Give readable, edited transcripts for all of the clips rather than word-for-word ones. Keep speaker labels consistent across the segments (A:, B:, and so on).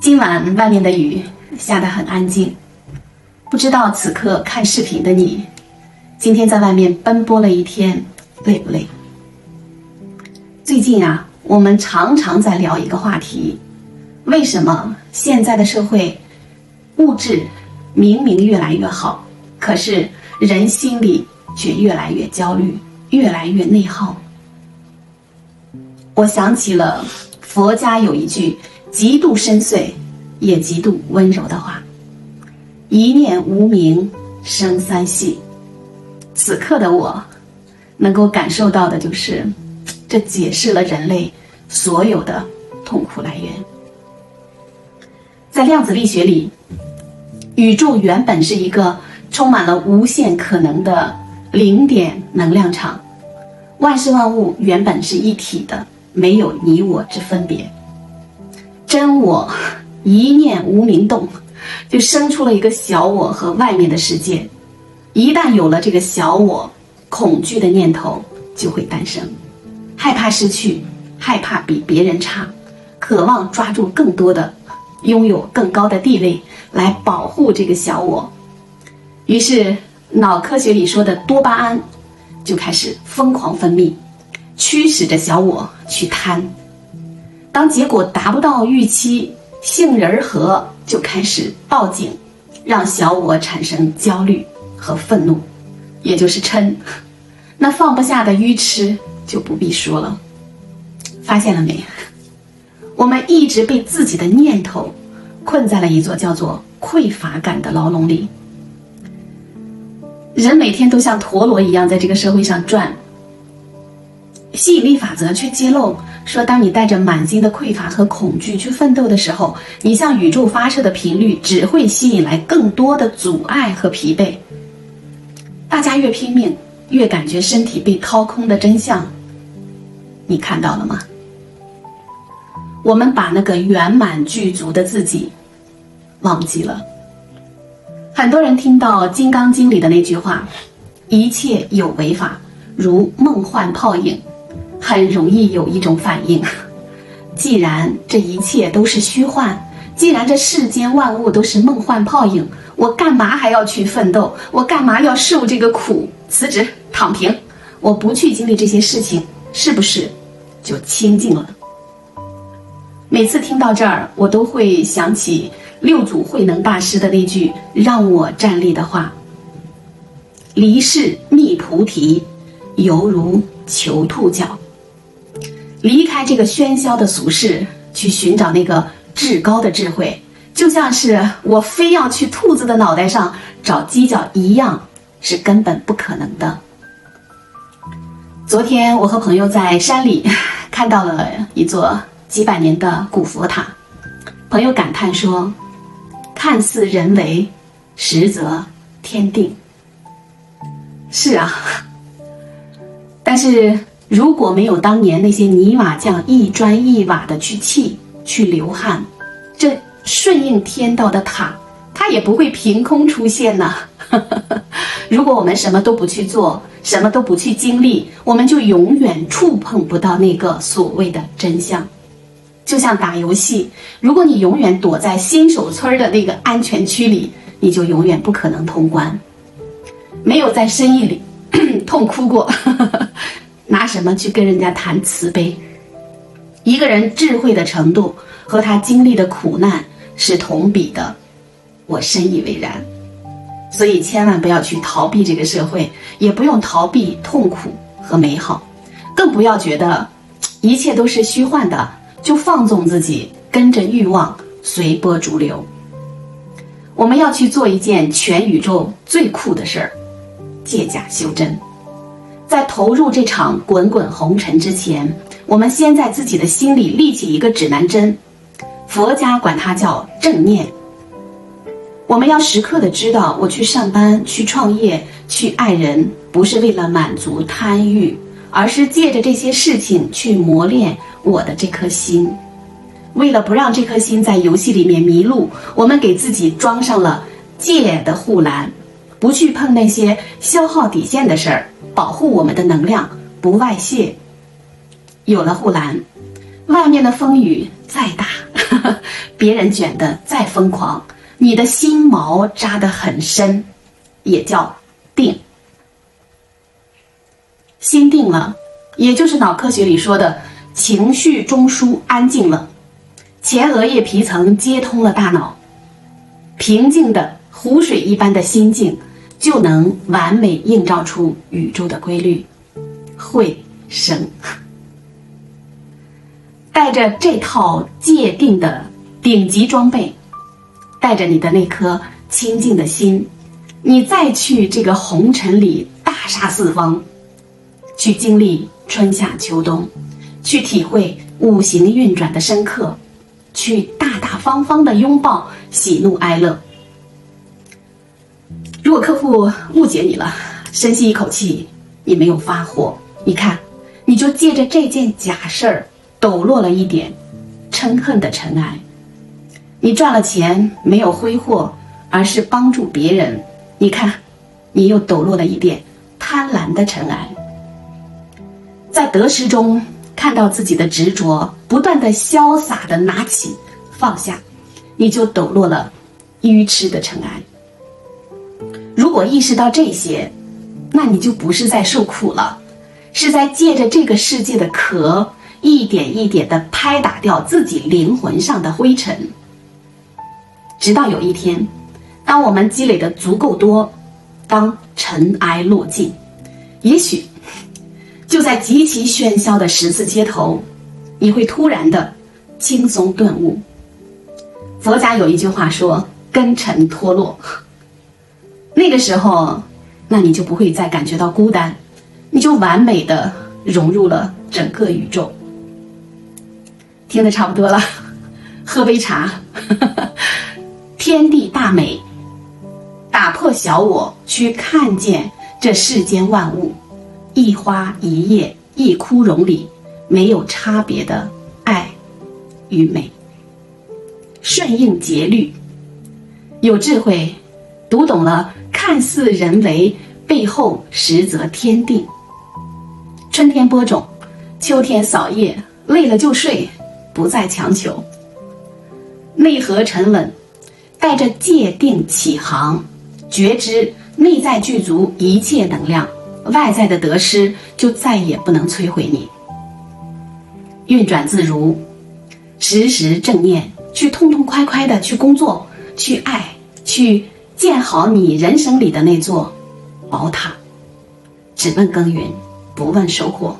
A: 今晚外面的雨下得很安静，不知道此刻看视频的你，今天在外面奔波了一天，累不累？最近啊，我们常常在聊一个话题，为什么现在的社会物质明明越来越好，可是人心里却越来越焦虑，越来越内耗？我想起了佛家有一句极度深邃也极度温柔的话：一念无明生三系。此刻的我能够感受到的就是，这解释了人类所有的痛苦来源。在量子力学里，宇宙原本是一个充满了无限可能的零点能量场，万事万物原本是一体的，没有你我之分别。真我一念无明动，就生出了一个小我和外面的世界。一旦有了这个小我，恐惧的念头就会诞生，害怕失去，害怕比别人差，渴望抓住更多的，拥有更高的地位来保护这个小我。于是脑科学里说的多巴胺就开始疯狂分泌，驱使着小我去贪。当结果达不到预期，杏仁核就开始报警，让小我产生焦虑和愤怒，也就是嗔。那放不下的愚痴就不必说了。发现了没？我们一直被自己的念头困在了一座叫做匮乏感的牢笼里。人每天都像陀螺一样在这个社会上转，吸引力法则却揭露说，当你带着满心的匮乏和恐惧去奋斗的时候，你向宇宙发射的频率只会吸引来更多的阻碍和疲惫。大家越拼命，越感觉身体被掏空的真相，你看到了吗？我们把那个圆满具足的自己忘记了。很多人听到《金刚经》里的那句话，一切有为法，如梦幻泡影，很容易有一种反应：既然这一切都是虚幻，既然这世间万物都是梦幻泡影，我干嘛还要去奋斗？我干嘛要受这个苦？辞职躺平，我不去经历这些事情，是不是就清净了？每次听到这儿，我都会想起六祖慧能大师的那句让我站立的话：离世觅菩提，犹如求兔角。离开这个喧嚣的俗世，去寻找那个至高的智慧，就像是我非要去兔子的脑袋上找犄角一样，是根本不可能的。昨天我和朋友在山里看到了一座几百年的古佛塔，朋友感叹说，看似人为，实则天定。是啊，但是如果没有当年那些泥瓦匠一砖一瓦的去砌去流汗，这顺应天道的塔它也不会凭空出现呢。如果我们什么都不去做，什么都不去经历，我们就永远触碰不到那个所谓的真相。就像打游戏，如果你永远躲在新手村的那个安全区里，你就永远不可能通关。没有在深夜里痛哭过，拿什么去跟人家谈慈悲？一个人智慧的程度和他经历的苦难是同比的，我深以为然。所以千万不要去逃避这个社会，也不用逃避痛苦和美好，更不要觉得一切都是虚幻的，就放纵自己，跟着欲望随波逐流。我们要去做一件全宇宙最酷的事儿，借假修真。在投入这场滚滚红尘之前，我们先在自己的心里立起一个指南针，佛家管它叫正念。我们要时刻的知道，我去上班，去创业，去爱人，不是为了满足贪欲，而是借着这些事情去磨练我的这颗心。为了不让这颗心在游戏里面迷路，我们给自己装上了戒的护栏，不去碰那些消耗底线的事儿，保护我们的能量不外泄。有了护栏，外面的风雨再大别人卷得再疯狂，你的心锚扎得很深，也叫定。心定了，也就是脑科学里说的情绪中枢安静了，前额叶皮层接通了大脑，平静的湖水一般的心境就能完美映照出宇宙的规律，会生。带着这套界定的顶级装备，带着你的那颗清净的心，你再去这个红尘里大杀四方，去经历春夏秋冬，去体会五行运转的深刻，去大大方方的拥抱喜怒哀乐。如果客户误解你了，深吸一口气，你没有发火，你看，你就借着这件假事儿抖落了一点嗔恨的尘埃。你赚了钱没有挥霍，而是帮助别人，你看，你又抖落了一点贪婪的尘埃。在得失中看到自己的执着，不断的潇洒的拿起放下，你就抖落了愚痴的尘埃。如果意识到这些，那你就不是在受苦了，是在借着这个世界的壳，一点一点地拍打掉自己灵魂上的灰尘。直到有一天，当我们积累的足够多，当尘埃落尽，也许就在极其喧嚣的14街头，你会突然的轻松顿悟。佛家有一句话说，根尘脱落。那个时候，那你就不会再感觉到孤单，你就完美的融入了整个宇宙。听得差不多了，喝杯茶。天地大美，打破小我，去看见这世间万物，一花一叶一枯荣里没有差别的爱与美。顺应节律，有智慧，读懂了看似人为，背后实则天定。春天播种，秋天扫叶，累了就睡，不再强求。内核沉稳，带着界定起航，觉知内在具足一切能量，外在的得失就再也不能摧毁你。运转自如，时时正念，去痛痛快快的去工作，去爱，去建好你人生里的那座宝塔。只问耕耘，不问收获。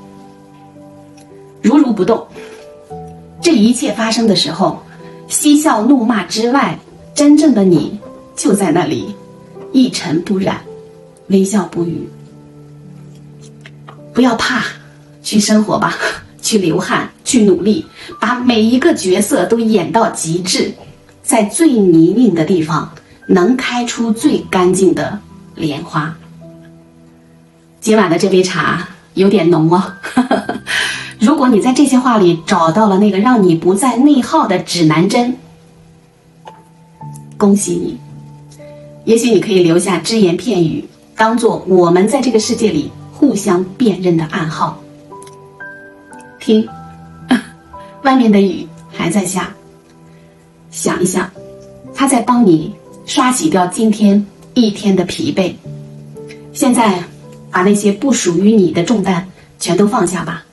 A: 如如不动。这一切发生的时候，嬉笑怒骂之外，真正的你就在那里，一尘不染，微笑不语。不要怕，去生活吧，去流汗，去努力，把每一个角色都演到极致，在最泥泞的地方能开出最干净的莲花。今晚的这杯茶有点浓哦。如果你在这些话里找到了那个让你不再内耗的指南针，恭喜你。也许你可以留下只言片语，当做我们在这个世界里互相辨认的暗号。听，外面的雨还在下，想一想，它在帮你刷洗掉今天一天的疲惫。现在把那些不属于你的重担全都放下吧。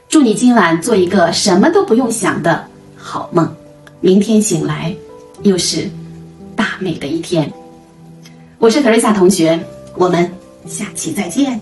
A: 祝你今晚做一个什么都不用想的好梦，明天醒来又是大美的一天。我是 Teresa 同学，我们下期再见。